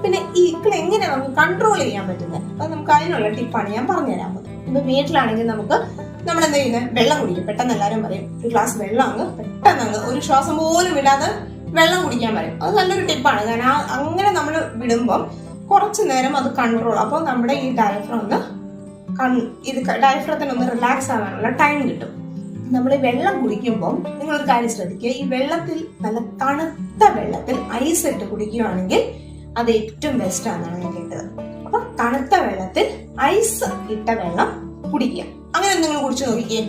പിന്നെ ഈ ഇക്കിൾ എങ്ങനെ നമുക്ക് കൺട്രോൾ ചെയ്യാൻ പറ്റുന്നത്, അത് നമുക്ക് അതിനുള്ള ടിപ്പാണ് ഞാൻ പറഞ്ഞുതരാൻ പോകുന്നത്. ഇപ്പൊ വീട്ടിലാണെങ്കിൽ നമ്മൾ എന്താ ചെയ്യുന്നത്, വെള്ളം കുടിക്കും. പെട്ടെന്ന് എല്ലാവരും പറയും ഒരു ഗ്ലാസ് വെള്ളം പെട്ടെന്ന് ഒരു ശ്വാസം പോലും വിടാതെ വെള്ളം കുടിക്കാൻ പറയും. അത് നല്ലൊരു ടിപ്പാണ്. കാരണം അങ്ങനെ നമ്മൾ വിടുമ്പം കുറച്ചു നേരം അത് കൺട്രോൾ, അപ്പോൾ നമ്മുടെ ഈ ഡയഫ്രത്തിനൊന്ന് റിലാക്സ് ആവാനുള്ള ടൈം കിട്ടും. നമ്മൾ വെള്ളം കുടിക്കുമ്പോൾ നിങ്ങളൊരു കാര്യം ശ്രദ്ധിക്കുക, ഈ വെള്ളത്തിൽ നല്ല തണുത്ത വെള്ളത്തിൽ ഐസ് ഇട്ട് കുടിക്കുകയാണെങ്കിൽ അത് ഏറ്റവും ബെസ്റ്റ് ആണെന്നാണ് ഞാൻ കേട്ടത്. അപ്പൊ തണുത്ത വെള്ളത്തിൽ ഐസ് ഇട്ട വെള്ളം കുടിക്കുക. അങ്ങനെ നിങ്ങൾ കുടിച്ചു നോക്കിക്കേ.